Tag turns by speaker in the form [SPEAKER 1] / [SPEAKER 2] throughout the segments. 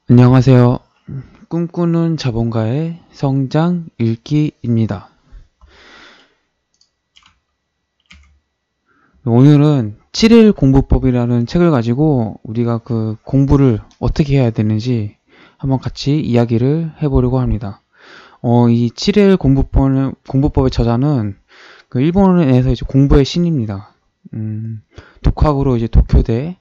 [SPEAKER 1] 안녕하세요. 꿈꾸는 자본가의 성장 읽기입니다. 오늘은 7일 공부법이라는 책을 가지고 우리가 그 공부를 어떻게 해야 되는지 한번 같이 이야기를 해보려고 합니다. 이 7일 공부법의 저자는 그 일본에서 이제 공부의 신입니다. 독학으로 이제 도쿄대,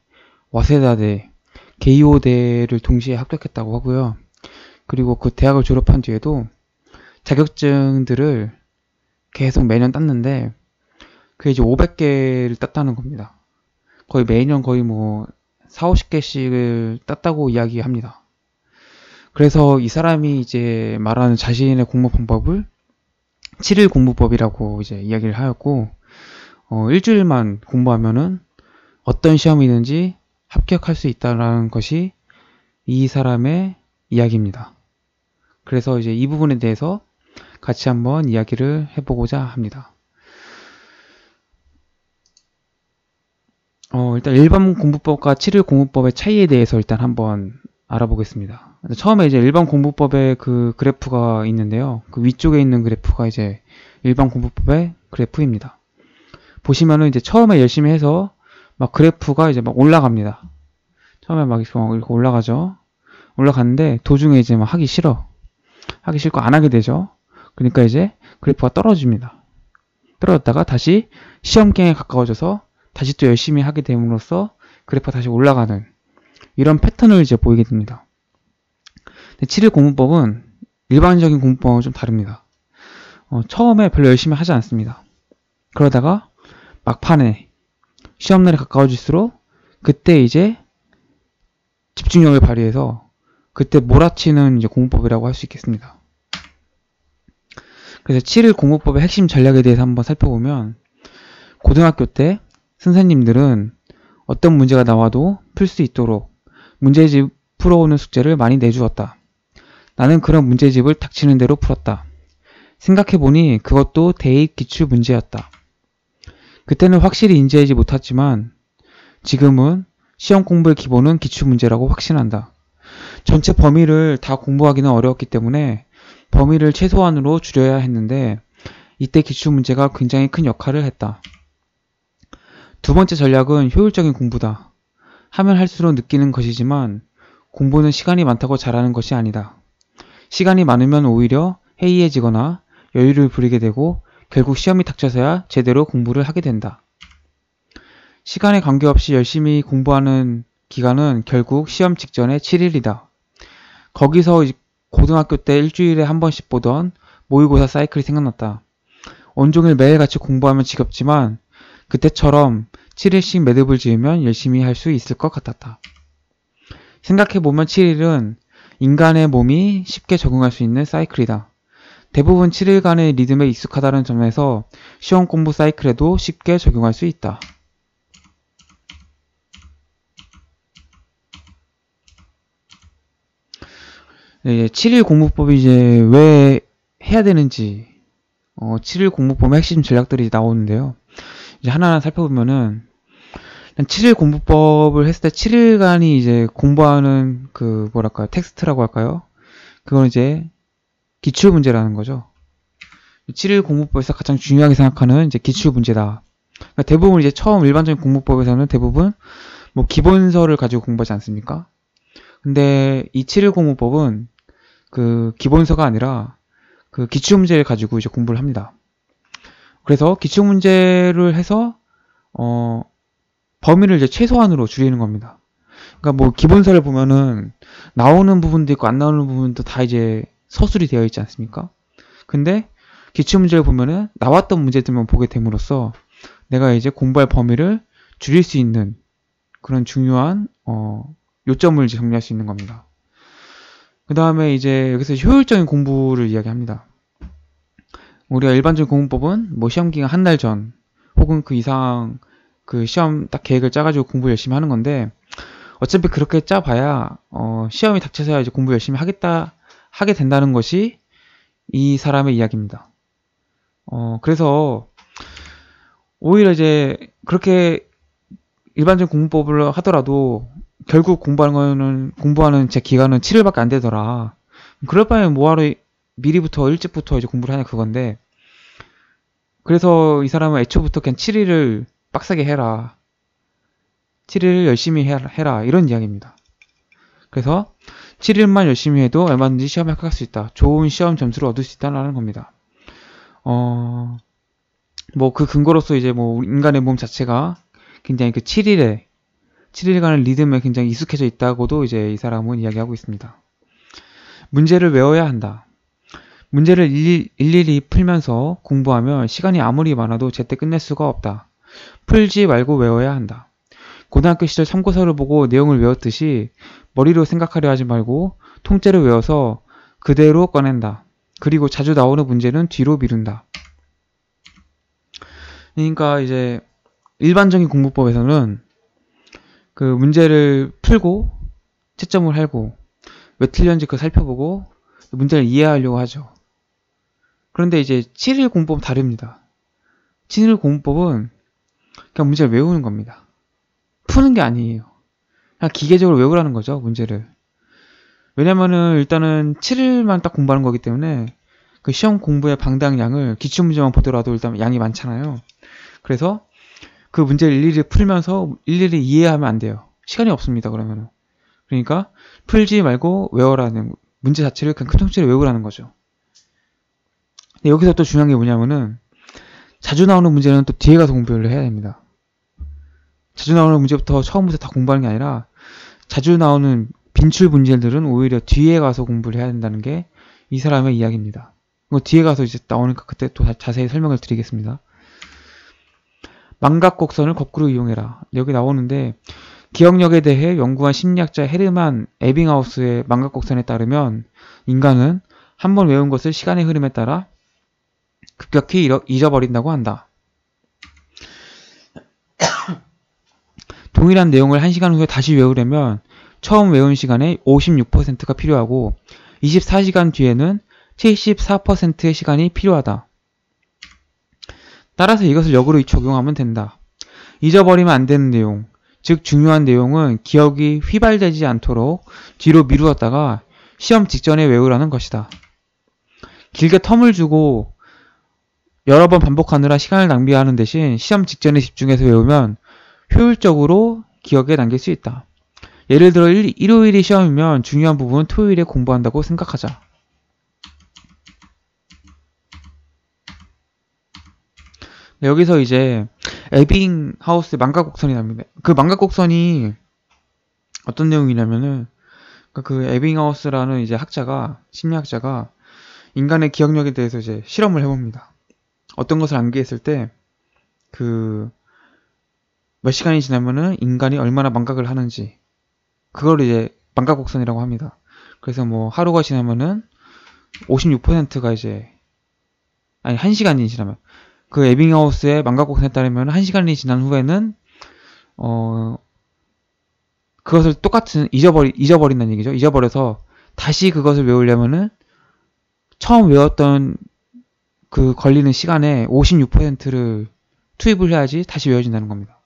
[SPEAKER 1] 와세다대, 게이오대를 동시에 합격했다고 하고요. 그리고 그 대학을 졸업한 뒤에도 자격증들을 계속 매년 땄는데 그게 이제 500개를 땄다는 겁니다. 거의 매년 거의 뭐 4, 50개씩을 땄다고 이야기합니다. 그래서 이 사람이 이제 말하는 자신의 공부 방법을 7일 공부법이라고 이제 이야기를 하였고, 일주일만 공부하면은 어떤 시험이든지 합격할 수 있다는 것이 이 사람의 이야기입니다. 그래서 이제 이 부분에 대해서 같이 한번 이야기를 해보고자 합니다. 일단 일반 공부법과 7일 공부법의 차이에 대해서 일단 한번 알아보겠습니다. 처음에 이제 일반 공부법의 그 그래프가 있는데요. 그 위쪽에 있는 그래프가 이제 일반 공부법의 그래프입니다. 보시면은 이제 처음에 열심히 해서 막 그래프가 이제 막 올라갑니다. 처음에 막 이렇게 올라가죠. 올라갔는데 도중에 이제 막 하기 싫고 안 하게 되죠. 그러니까 이제 그래프가 떨어집니다. 떨어졌다가 다시 시험경에 가까워져서 다시 또 열심히 하게 됨으로써 그래프가 다시 올라가는 이런 패턴을 이제 보이게 됩니다. 7일 공부법은 일반적인 공부법은 좀 다릅니다. 처음에 별로 열심히 하지 않습니다. 그러다가 막판에 시험날이 가까워질수록 그때 이제 집중력을 발휘해서 그때 몰아치는 이제 공부법이라고 할 수 있겠습니다. 그래서 7일 공부법의 핵심 전략에 대해서 한번 살펴보면, 고등학교 때 선생님들은 어떤 문제가 나와도 풀 수 있도록 문제집 풀어오는 숙제를 많이 내주었다. 나는 그런 문제집을 닥치는 대로 풀었다. 생각해보니 그것도 대입 기출 문제였다. 그때는 확실히 인지하지 못했지만 지금은 시험 공부의 기본은 기출 문제라고 확신한다. 전체 범위를 다 공부하기는 어려웠기 때문에 범위를 최소한으로 줄여야 했는데 이때 기출 문제가 굉장히 큰 역할을 했다. 두 번째 전략은 효율적인 공부다. 하면 할수록 느끼는 것이지만 공부는 시간이 많다고 잘하는 것이 아니다. 시간이 많으면 오히려 해이해지거나 여유를 부리게 되고 결국 시험이 닥쳐서야 제대로 공부를 하게 된다. 시간에 관계없이 열심히 공부하는 기간은 결국 시험 직전의 7일이다. 거기서 고등학교 때 일주일에 한 번씩 보던 모의고사 사이클이 생각났다. 온종일 매일같이 공부하면 지겹지만 그때처럼 7일씩 매듭을 지으면 열심히 할 수 있을 것 같았다. 생각해보면 7일은 인간의 몸이 쉽게 적응할 수 있는 사이클이다. 대부분 7일간의 리듬에 익숙하다는 점에서 시험 공부 사이클에도 쉽게 적용할 수 있다. 7일 공부법이 이제 왜 해야 되는지, 7일 공부법의 핵심 전략들이 나오는데요. 이제 하나하나 살펴보면은, 7일 공부법을 했을 때 7일간이 이제 공부하는 그, 뭐랄까요, 텍스트라고 할까요? 그건 이제 기출 문제라는 거죠. 7일 공부법에서 가장 중요하게 생각하는 이제 기출 문제다. 그러니까 대부분 이제 처음 일반적인 공부법에서는 대부분 뭐 기본서를 가지고 공부하지 않습니까? 근데 이 7일 공부법은 그 기본서가 아니라 그 기출문제를 가지고 이제 공부를 합니다. 그래서 기출문제를 해서 범위를 이제 최소한으로 줄이는 겁니다. 그러니까 뭐 기본서를 보면은 나오는 부분도 있고 안 나오는 부분도 다 이제 서술이 되어 있지 않습니까? 근데 기출문제를 보면은 나왔던 문제들만 보게 됨으로써 내가 이제 공부할 범위를 줄일 수 있는 그런 중요한 요점을 이제 정리할 수 있는 겁니다. 그 다음에 이제 여기서 효율적인 공부를 이야기합니다. 우리가 일반적인 공부법은 뭐 시험 기간 한 달 전 혹은 그 이상 그 시험 딱 계획을 짜가지고 공부 열심히 하는 건데, 어차피 그렇게 짜봐야 시험이 닥쳐서야 이제 공부 열심히 하게 된다는 것이 이 사람의 이야기입니다. 그래서 오히려 이제 그렇게 일반적인 공부법을 하더라도 결국 공부하는 제 기간은 7일밖에 안 되더라. 그럴 바에는 뭐하러 미리부터 일찍부터 이제 공부를 하냐 그건데, 그래서 이 사람은 애초부터 그냥 7일을 빡세게 해라. 7일 열심히 해라. 이런 이야기입니다. 그래서 7일만 열심히 해도 얼마든지 시험에 합격할 수 있다. 좋은 시험 점수를 얻을 수 있다는 겁니다. 뭐 그 근거로서 이제 뭐 인간의 몸 자체가 굉장히 그 7일간의 리듬에 굉장히 익숙해져 있다고도 이제 이 사람은 이야기하고 있습니다. 문제를 외워야 한다. 문제를 일일이 풀면서 공부하면 시간이 아무리 많아도 제때 끝낼 수가 없다. 풀지 말고 외워야 한다. 고등학교 시절 참고서를 보고 내용을 외웠듯이 머리로 생각하려 하지 말고 통째로 외워서 그대로 꺼낸다. 그리고 자주 나오는 문제는 뒤로 미룬다. 그러니까 이제 일반적인 공부법에서는 그 문제를 풀고 채점을 하고 왜 틀렸는지 그걸 살펴보고 문제를 이해하려고 하죠. 그런데 이제 7일 공부법은 다릅니다. 7일 공부법은 그냥 문제를 외우는 겁니다. 푸는 게 아니에요. 그냥 기계적으로 외우라는 거죠, 문제를. 왜냐면은 일단은 7일만 딱 공부하는 거기 때문에 그 시험 공부의 방당량을 기출문제만 보더라도 일단 양이 많잖아요. 그래서 그 문제를 일일이 풀면서 일일이 이해하면 안 돼요. 시간이 없습니다, 그러면은. 그러니까 풀지 말고 외워라는, 문제 자체를 그냥 큰 통째로 외우라는 거죠. 근데 여기서 또 중요한 게 뭐냐면은 자주 나오는 문제는 또 뒤에 가서 공부를 해야 됩니다. 자주 나오는 문제부터 처음부터 다 공부하는 게 아니라 자주 나오는 빈출 문제들은 오히려 뒤에 가서 공부를 해야 된다는 게 이 사람의 이야기입니다. 이거 뒤에 가서 이제 나오니까 그때 또 자세히 설명을 드리겠습니다. 망각곡선을 거꾸로 이용해라. 여기 나오는데 기억력에 대해 연구한 심리학자 헤르만 에빙하우스의 망각곡선에 따르면 인간은 한 번 외운 것을 시간의 흐름에 따라 급격히 잊어버린다고 한다. 동일한 내용을 1시간 후에 다시 외우려면 처음 외운 시간의 56%가 필요하고 24시간 뒤에는 74%의 시간이 필요하다. 따라서 이것을 역으로 적용하면 된다. 잊어버리면 안 되는 내용, 즉 중요한 내용은 기억이 휘발되지 않도록 뒤로 미루었다가 시험 직전에 외우라는 것이다. 길게 텀을 주고 여러 번 반복하느라 시간을 낭비하는 대신 시험 직전에 집중해서 외우면 효율적으로 기억에 남길 수 있다. 예를 들어 일요일이 시험이면 중요한 부분은 토요일에 공부한다고 생각하자. 여기서 이제 에빙하우스의 망각곡선이 나옵니다. 그 망각곡선이 어떤 내용이냐면은 그 에빙하우스라는 이제 심리학자가 인간의 기억력에 대해서 이제 실험을 해봅니다. 어떤 것을 암기했을 때 몇 시간이 지나면은 인간이 얼마나 망각을 하는지 그걸 이제 망각곡선이라고 합니다. 그래서 뭐 하루가 지나면은 56%가 이제 1시간이 지나면 그 에빙하우스의 망각곡선에 따르면 1시간이 지난 후에는 그것을 똑같은 잊어버린다는 얘기죠. 잊어버려서 다시 그것을 외우려면은 처음 외웠던 그 걸리는 시간에 56%를 투입을 해야지 다시 외워진다는 겁니다.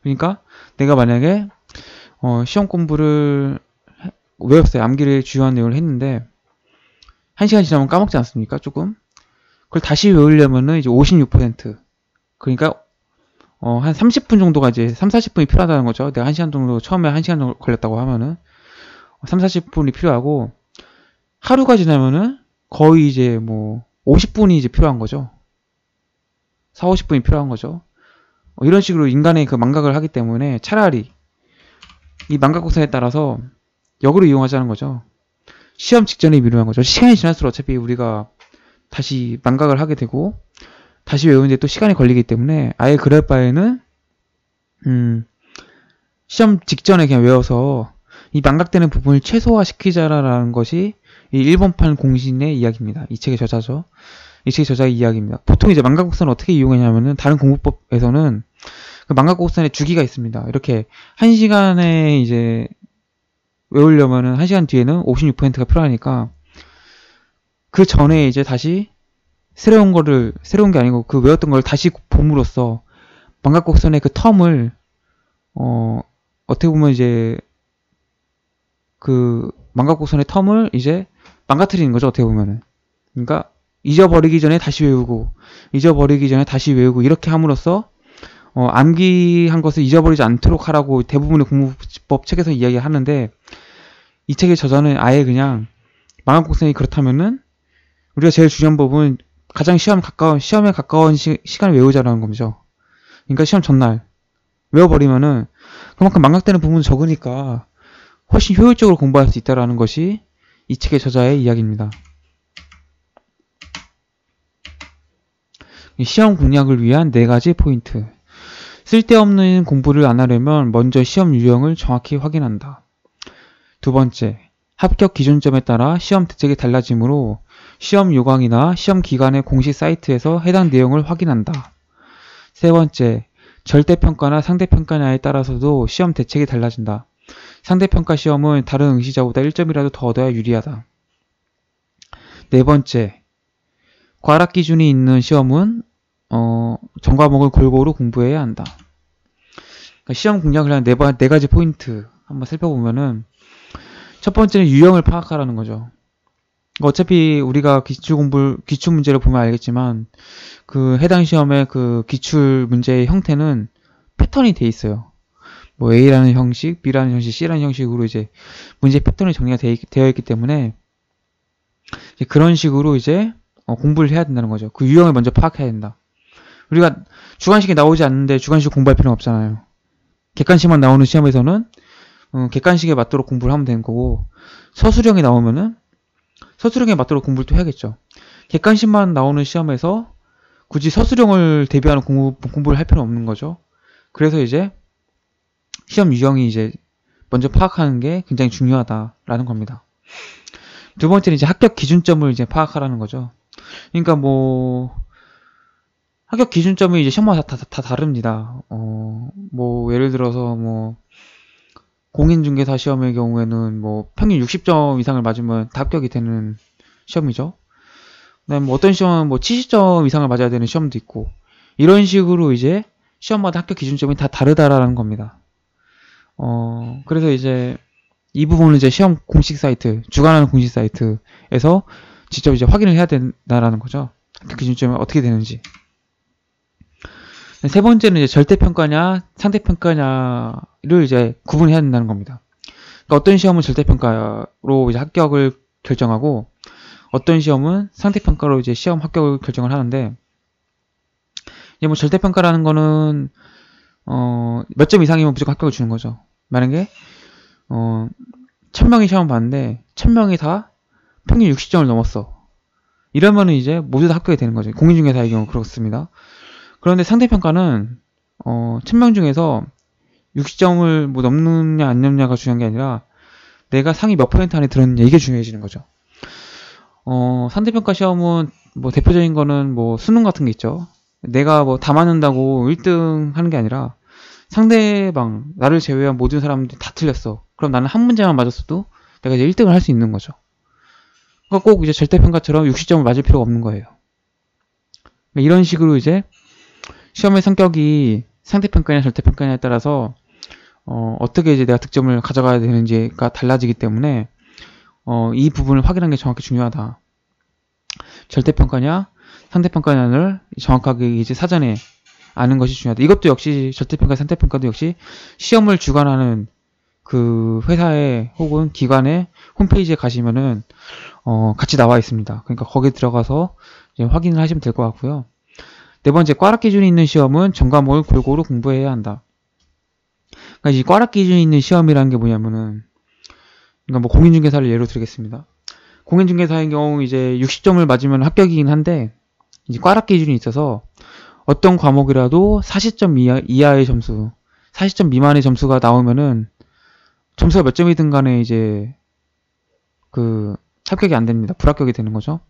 [SPEAKER 1] 그러니까 내가 만약에 시험 공부를 외웠어요. 암기를 주요한 내용을 했는데 1시간 지나면 까먹지 않습니까? 조금. 그걸 다시 외우려면은 이제 56%. 그러니까 한 30분 정도가 이제 30-40분이 필요하다는 거죠. 내가 1시간 정도 처음에 1시간 정도 걸렸다고 하면은 30-40분이 필요하고 하루가 지나면은 거의 이제 뭐 50분이 이제 필요한 거죠. 40-50분이 필요한 거죠. 이런 식으로 인간의 그 망각을 하기 때문에 차라리 이 망각곡선에 따라서 역으로 이용하자는 거죠. 시험 직전에 미루는 거죠. 시간이 지날수록 어차피 우리가 다시 망각을 하게 되고 다시 외우는데 또 시간이 걸리기 때문에 아예 그럴 바에는 시험 직전에 그냥 외워서 이 망각되는 부분을 최소화시키자라는 것이 이 일본판 공신의 이야기입니다. 이 책의 저자죠. 이 책의 저자의 이야기입니다. 보통 이제 망각곡선을 어떻게 이용하냐면은 다른 공부법에서는 그 망각곡선에 주기가 있습니다. 이렇게 1시간에 이제 외우려면은 1시간 뒤에는 56%가 필요하니까 그 전에 이제 다시 새로운 게 아니고 그 외웠던 걸 다시 봄으로써 망각곡선의 그 텀을 어떻게 보면 이제 그 망각곡선의 텀을 이제 망가뜨리는 거죠. 어떻게 보면은. 그러니까 잊어버리기 전에 다시 외우고 잊어버리기 전에 다시 외우고 이렇게 함으로써 암기한 것을 잊어버리지 않도록 하라고 대부분의 공부법 책에서 이야기하는데, 이 책의 저자는 아예 그냥 망각곡선이 그렇다면은 우리가 제일 중요한 법은 가장 시험에 가까운 시간을 외우자라는 거죠. 그러니까 시험 전날 외워버리면은 그만큼 망각되는 부분은 적으니까 훨씬 효율적으로 공부할 수 있다는 것이 이 책의 저자의 이야기입니다. 시험 공략을 위한 4가지 포인트. 쓸데없는 공부를 안 하려면 먼저 시험 유형을 정확히 확인한다. 두 번째, 합격 기준점에 따라 시험 대책이 달라지므로 시험 요강이나 시험 기관의 공식 사이트에서 해당 내용을 확인한다. 세 번째, 절대평가나 상대평가냐에 따라서도 시험 대책이 달라진다. 상대평가 시험은 다른 응시자보다 1점이라도 더 얻어야 유리하다. 네 번째, 과락 기준이 있는 시험은 전 과목을 골고루 공부해야 한다. 그러니까 시험 공략을 하는 4가지 포인트 한번 살펴보면은, 첫 번째는 유형을 파악하라는 거죠. 어차피 우리가 기출 문제를 보면 알겠지만, 그 해당 시험의 그 기출 문제의 형태는 패턴이 돼 있어요. 뭐 A라는 형식, B라는 형식, C라는 형식으로 이제 문제 패턴이 정리가 되어 있기 때문에 이제 그런 식으로 이제 공부를 해야 된다는 거죠. 그 유형을 먼저 파악해야 된다. 우리가 주관식이 나오지 않는데 주관식 공부할 필요는 없잖아요. 객관식만 나오는 시험에서는 객관식에 맞도록 공부를 하면 되는 거고, 서술형이 나오면은 서술형에 맞도록 공부를 또 해야겠죠. 객관식만 나오는 시험에서 굳이 서술형을 대비하는 공부를 할 필요는 없는 거죠. 그래서 이제 시험 유형이 이제 먼저 파악하는 게 굉장히 중요하다라는 겁니다. 두 번째는 이제 합격 기준점을 이제 파악하라는 거죠. 그러니까 뭐 합격 기준점이 이제 시험마다 다 다릅니다. 뭐 예를 들어서 뭐 공인중개사 시험의 경우에는 뭐 평균 60점 이상을 맞으면 다 합격이 되는 시험이죠. 그다음에 뭐 어떤 시험은 뭐 70점 이상을 맞아야 되는 시험도 있고, 이런 식으로 이제 시험마다 합격 기준점이 다 다르다라는 겁니다. 그래서 이제 이 부분은 이제 시험 공식 사이트, 주관하는 공식 사이트에서 직접 이제 확인을 해야 된다라는 거죠. 합격 기준점이 어떻게 되는지. 세 번째는 이제 절대평가냐, 상대평가냐를 이제 구분해야 된다는 겁니다. 그러니까 어떤 시험은 절대평가로 이제 합격을 결정하고, 어떤 시험은 상대평가로 이제 시험 합격을 결정을 하는데, 이제 뭐 절대평가라는 거는, 몇 점 이상이면 무조건 합격을 주는 거죠. 만약에, 1000명이 시험을 봤는데, 1000명이 다 평균 60점을 넘었어. 이러면은 이제 모두 다 합격이 되는 거죠. 공인중개사의 경우 그렇습니다. 그런데 상대평가는 1000명 중에서 60점을 뭐 넘느냐 안 넘느냐가 중요한 게 아니라 내가 상위 몇 퍼센트 안에 들었느냐, 이게 중요해지는 거죠. 상대평가 시험은 뭐 대표적인 거는 뭐 수능 같은 게 있죠. 내가 뭐 다 맞는다고 1등 하는 게 아니라 상대방, 나를 제외한 모든 사람들이 다 틀렸어. 그럼 나는 한 문제만 맞았어도 내가 이제 1등을 할 수 있는 거죠. 그러니까 꼭 이제 절대평가처럼 60점을 맞을 필요가 없는 거예요. 이런 식으로 이제 시험의 성격이 상대평가냐 절대평가냐에 따라서 어떻게 이제 내가 득점을 가져가야 되는지가 달라지기 때문에 이 부분을 확인하는 게 정확히 중요하다. 절대평가냐 상대평가냐를 정확하게 이제 사전에 아는 것이 중요하다. 이것도 역시 절대평가 상대평가도 역시 시험을 주관하는 그 회사의 혹은 기관의 홈페이지에 가시면은 같이 나와 있습니다. 그러니까 거기에 들어가서 이제 확인을 하시면 될 것 같고요. 네 번째, 꽈락 기준이 있는 시험은 전 과목을 골고루 공부해야 한다. 그러니까 이 꽈락 기준이 있는 시험이라는 게 뭐냐면은, 그러니까 뭐 공인중개사를 예로 들겠습니다. 공인중개사의 경우 이제 60점을 맞으면 합격이긴 한데, 이제 꽈락 기준이 있어서 어떤 과목이라도 40점 이하의 점수, 40점 미만의 점수가 나오면은 점수가 몇 점이든 간에 이제 그 합격이 안 됩니다. 불합격이 되는 거죠.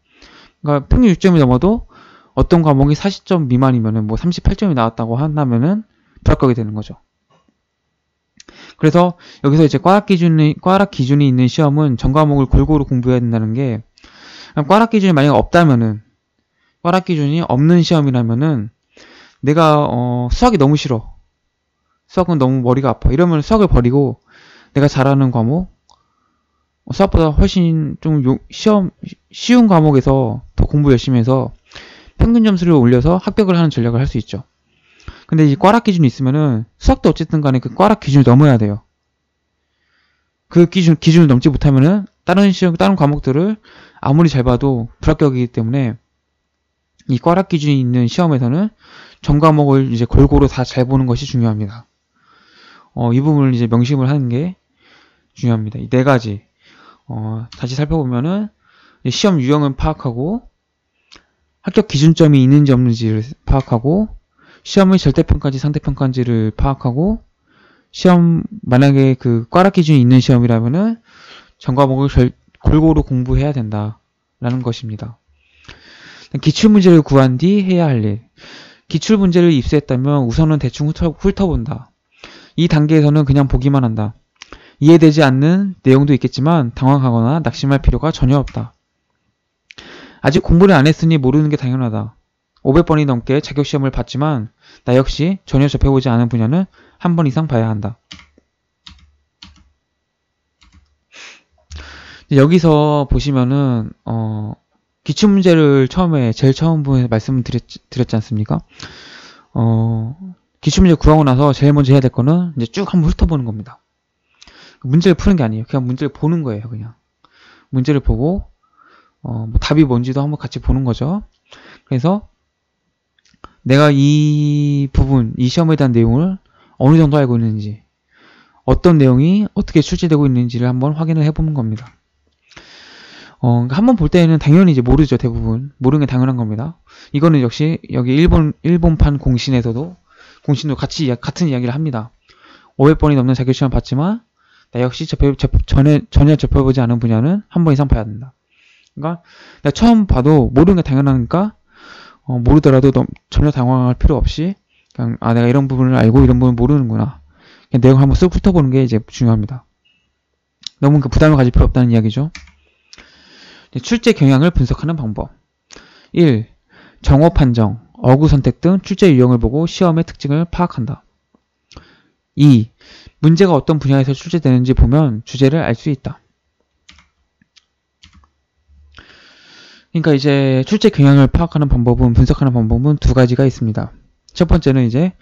[SPEAKER 1] 그러니까 평균 6점이 넘어도 어떤 과목이 40점 미만이면은 뭐 38점이 나왔다고 한다면은 불합격이 되는 거죠. 그래서 여기서 이제 꽈락 기준이 있는 시험은 전 과목을 골고루 공부해야 된다는 게, 꽈락 기준이 만약에 없다면은, 꽈락 기준이 없는 시험이라면은 내가 수학이 너무 싫어. 수학은 너무 머리가 아파. 이러면 수학을 버리고 내가 잘하는 과목, 수학보다 훨씬 좀 쉬운 과목에서 더 공부 열심히 해서 평균 점수를 올려서 합격을 하는 전략을 할 수 있죠. 근데 이 꽈락 기준이 있으면은 수학도 어쨌든 간에 그 꽈락 기준을 넘어야 돼요. 그 기준을 넘지 못하면은 다른 과목들을 아무리 잘 봐도 불합격이기 때문에 이 꽈락 기준이 있는 시험에서는 전 과목을 이제 골고루 다 잘 보는 것이 중요합니다. 이 부분을 이제 명심을 하는 게 중요합니다. 이 네 가지. 다시 살펴보면은 시험 유형을 파악하고 합격 기준점이 있는지 없는지를 파악하고 시험의 절대평가인지 상대평가인지를 파악하고 시험 만약에 그 꽈락 기준이 있는 시험이라면은 전 과목을 골고루 공부해야 된다라는 것입니다. 기출문제를 구한 뒤 해야 할 일. 기출문제를 입수했다면 우선은 대충 훑어본다. 이 단계에서는 그냥 보기만 한다. 이해되지 않는 내용도 있겠지만 당황하거나 낙심할 필요가 전혀 없다. 아직 공부를 안 했으니 모르는 게 당연하다. 500번이 넘게 자격시험을 봤지만 나 역시 전혀 접해보지 않은 분야는 한 번 이상 봐야 한다. 여기서 보시면은 기출문제를 제일 처음 부분에서 말씀을 드렸지 않습니까? 기출문제 구하고 나서 제일 먼저 해야 될 거는 이제 쭉 한번 훑어보는 겁니다. 문제를 푸는 게 아니에요. 그냥 문제를 보는 거예요. 그냥 문제를 보고 뭐 답이 뭔지도 한번 같이 보는 거죠. 그래서 내가 이 부분, 이 시험에 대한 내용을 어느 정도 알고 있는지, 어떤 내용이 어떻게 출제되고 있는지를 한번 확인을 해보는 겁니다. 한번 볼 때는 당연히 이제 모르죠. 대부분 모르는 게 당연한 겁니다. 이거는 역시 여기 일본판 공신도 같은 이야기를 합니다. 500번이 넘는 자격시험 봤지만 나 역시 전혀 접해보지 않은 분야는 한 번 이상 봐야 된다. 그러니까 내가 처음 봐도 모르는 게 당연하니까 모르더라도 전혀 당황할 필요 없이 그냥 내가 이런 부분을 알고 이런 부분을 모르는구나. 그냥 내용을 한번 쓱 훑어보는 게 이제 중요합니다. 너무 부담을 가질 필요 없다는 이야기죠. 출제 경향을 분석하는 방법. 1. 정오 판정, 어구 선택 등 출제 유형을 보고 시험의 특징을 파악한다. 2. 문제가 어떤 분야에서 출제되는지 보면 주제를 알 수 있다. 그러니까 이제 출제 경향을 파악하는 방법은, 분석하는 방법은 두 가지가 있습니다. 첫 번째는 이제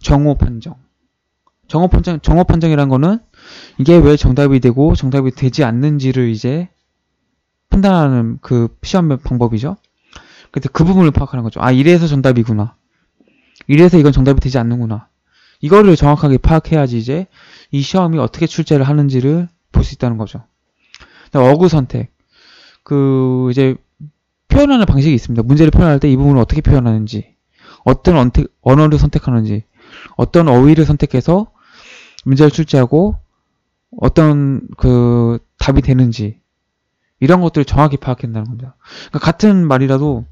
[SPEAKER 1] 정오 판정. 정오 판정이란 거는 이게 왜 정답이 되고 정답이 되지 않는지를 이제 판단하는 그 시험 방법이죠. 그래서 그 부분을 파악하는 거죠. 이래서 정답이구나. 이래서 이건 정답이 되지 않는구나. 이거를 정확하게 파악해야지 이제 이 시험이 어떻게 출제를 하는지를 볼 수 있다는 거죠. 어구 선택. 이제 표현하는 방식이 있습니다. 문제를 표현할 때 이 부분을 어떻게 표현하는지, 어떤 언어를 선택하는지, 어떤 어휘를 선택해서 문제를 출제하고 어떤 답이 되는지, 이런 것들을 정확히 파악한다는 겁니다. 그러니까 같은 말이라도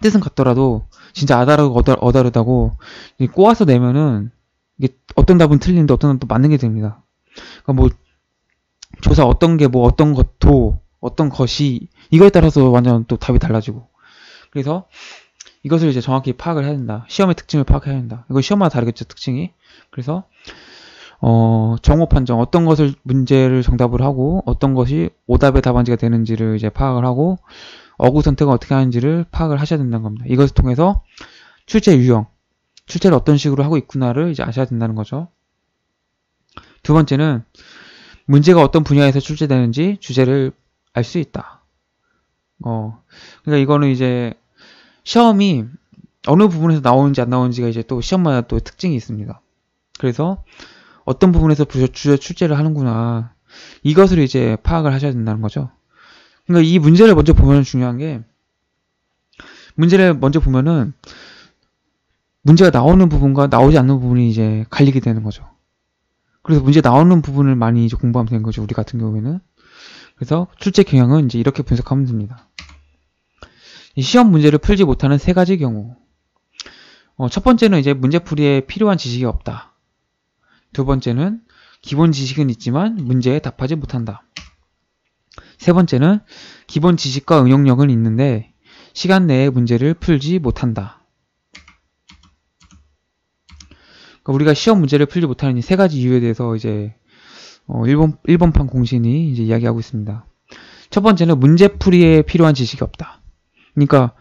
[SPEAKER 1] 뜻은 같더라도 진짜 아다르고 어다르다고 꼬아서 내면은 이게 어떤 답은 틀리는데 어떤 답은 또 맞는 게 됩니다. 그러니까 뭐 조사 어떤 게 뭐 어떤 것도 어떤 것이 이거에 따라서 완전 또 답이 달라지고, 그래서 이것을 이제 정확히 파악을 해야 된다. 시험의 특징을 파악해야 된다. 이거 시험마다 다르겠죠, 특징이. 그래서 정오 판정, 어떤 것을 문제를 정답을 하고 어떤 것이 오답의 답안지가 되는지를 이제 파악을 하고 어구 선택을 어떻게 하는지를 파악을 하셔야 된다는 겁니다. 이것을 통해서 출제 유형, 출제를 어떤 식으로 하고 있구나를 이제 아셔야 된다는 거죠. 두 번째는 문제가 어떤 분야에서 출제되는지 주제를 알 수 있다. 그러니까 이거는 이제 시험이 어느 부분에서 나오는지 안 나오는지가 이제 또 시험마다 또 특징이 있습니다. 그래서 어떤 부분에서 주제 출제를 하는구나. 이것을 이제 파악을 하셔야 된다는 거죠. 그러니까 이 문제를 먼저 보면 중요한 게, 문제를 먼저 보면은 문제가 나오는 부분과 나오지 않는 부분이 이제 갈리게 되는 거죠. 그래서 문제 나오는 부분을 많이 이제 공부하면 되는 거죠. 우리 같은 경우에는. 그래서 출제 경향은 이제 이렇게 분석하면 됩니다. 이 시험 문제를 풀지 못하는 세 가지 경우. 첫 번째는 이제 문제풀이에 필요한 지식이 없다. 두 번째는 기본 지식은 있지만 문제에 답하지 못한다. 세 번째는 기본 지식과 응용력은 있는데 시간 내에 문제를 풀지 못한다. 그러니까 우리가 시험 문제를 풀지 못하는 이 세 가지 이유에 대해서 이제 1번판 공신이 이제 이야기하고 있습니다. 첫 번째는 문제풀이에 필요한 지식이 없다. 그러니까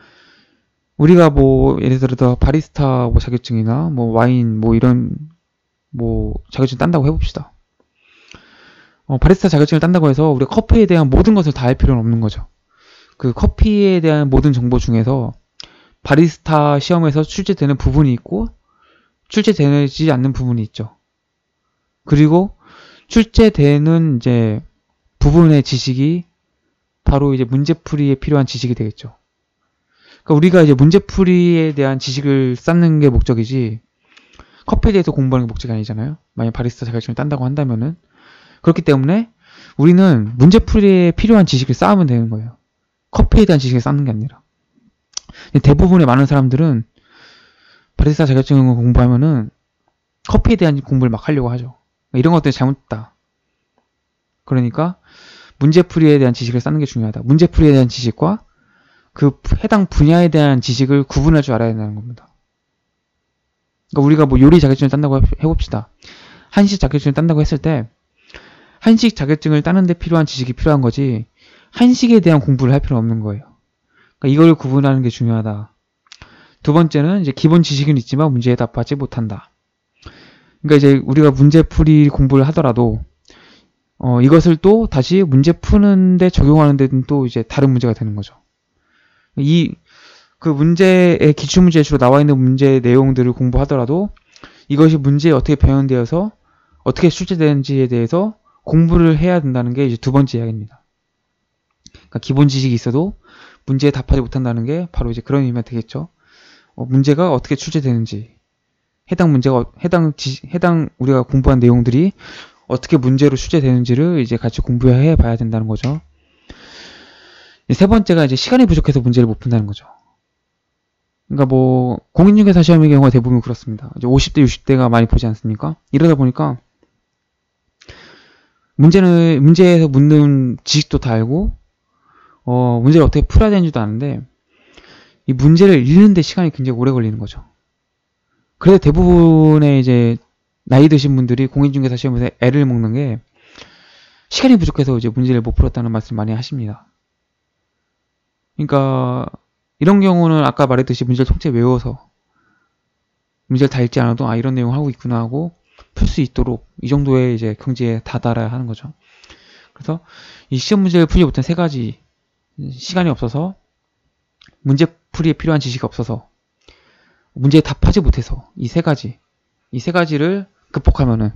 [SPEAKER 1] 우리가 뭐 예를 들어 바리스타 뭐 자격증이나 뭐 와인 뭐 이런 뭐 자격증 딴다고 해봅시다. 바리스타 자격증을 딴다고 해서 우리가 커피에 대한 모든 것을 다 할 필요는 없는 거죠. 그 커피에 대한 모든 정보 중에서 바리스타 시험에서 출제되는 부분이 있고 출제되지 않는 부분이 있죠. 그리고 출제되는 이제 부분의 지식이 바로 이제 문제풀이에 필요한 지식이 되겠죠. 그러니까 우리가 이제 문제풀이에 대한 지식을 쌓는 게 목적이지 커피에 대해서 공부하는 게 목적이 아니잖아요. 만약 바리스타 자격증을 딴다고 한다면은. 그렇기 때문에 우리는 문제풀이에 필요한 지식을 쌓으면 되는 거예요. 커피에 대한 지식을 쌓는 게 아니라. 대부분의 많은 사람들은 바리스타 자격증을 공부하면은 커피에 대한 공부를 막 하려고 하죠. 이런 것들이 잘못됐다. 그러니까 문제풀이에 대한 지식을 쌓는 게 중요하다. 문제풀이에 대한 지식과 그 해당 분야에 대한 지식을 구분할 줄 알아야 된다는 겁니다. 그러니까 우리가 뭐 요리 자격증을 딴다고 해봅시다. 한식 자격증을 딴다고 했을 때 한식 자격증을 따는 데 필요한 지식이 필요한 거지 한식에 대한 공부를 할 필요는 없는 거예요. 그러니까 이걸 구분하는 게 중요하다. 두 번째는 이제 기본 지식은 있지만 문제에 답하지 못한다. 그러니까 이제 우리가 문제풀이 공부를 하더라도 이것을 또 다시 문제 푸는데 적용하는 데는 또 이제 다른 문제가 되는 거죠. 그 문제의 기출문제에 주로 나와 있는 문제의 내용들을 공부하더라도 이것이 문제에 어떻게 변형되어서 어떻게 출제되는지에 대해서 공부를 해야 된다는 게 이제 두 번째 이야기입니다. 그러니까 기본 지식이 있어도 문제에 답하지 못한다는 게 바로 이제 그런 의미가 되겠죠. 문제가 어떻게 출제되는지, 해당 우리가 공부한 내용들이 어떻게 문제로 출제되는지를 이제 같이 공부해 봐야 된다는 거죠. 세 번째가 이제 시간이 부족해서 문제를 못 푼다는 거죠. 그러니까 뭐 공인중개사 시험의 경우가 대부분 그렇습니다. 이제 50대, 60대가 많이 보지 않습니까? 이러다 보니까 문제에서 묻는 지식도 다 알고 문제를 어떻게 풀어야 되는지도 아는데 이 문제를 읽는데 시간이 굉장히 오래 걸리는 거죠. 그래서 대부분의 이제 나이 드신 분들이 공인중개사 시험에서 애를 먹는 게 시간이 부족해서 이제 문제를 못 풀었다는 말씀 많이 하십니다. 그러니까 이런 경우는 아까 말했듯이 문제를 통째로 외워서 문제를 다 읽지 않아도 이런 내용 하고 있구나 하고 풀 수 있도록 이 정도의 이제 경지에 다다라야 하는 거죠. 그래서 이 시험 문제를 풀지 못한 세 가지, 시간이 없어서 문제풀이에 필요한 지식이 없어서 문제에 답하지 못해서 이 세 가지를 극복하면은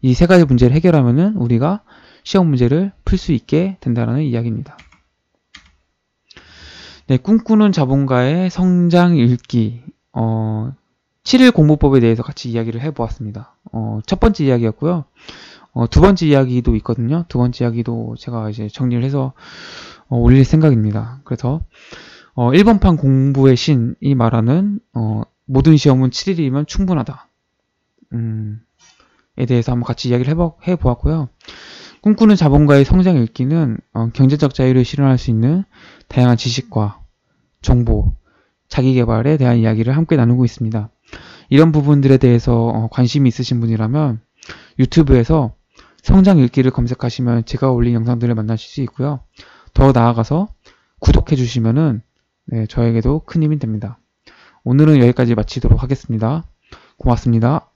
[SPEAKER 1] 이 세 가지 문제를 해결하면은 우리가 시험 문제를 풀 수 있게 된다는 이야기입니다. 네, 꿈꾸는 자본가의 성장 읽기 7일 공부법에 대해서 같이 이야기를 해보았습니다. 첫 번째 이야기였고요. 두 번째 이야기도 있거든요. 두 번째 이야기도 제가 이제 정리를 해서 올릴 생각입니다. 그래서 1번판 공부의 신이 말하는 모든 시험은 7일이면 충분하다. 에 대해서 한번 같이 이야기를 해보았고요. 꿈꾸는 자본가의 성장 읽기는 경제적 자유를 실현할 수 있는 다양한 지식과 정보, 자기개발에 대한 이야기를 함께 나누고 있습니다. 이런 부분들에 대해서 관심이 있으신 분이라면 유튜브에서 성장 읽기를 검색하시면 제가 올린 영상들을 만나실 수 있고요. 더 나아가서 구독해 주시면은 저에게도 큰 힘이 됩니다. 오늘은 여기까지 마치도록 하겠습니다. 고맙습니다.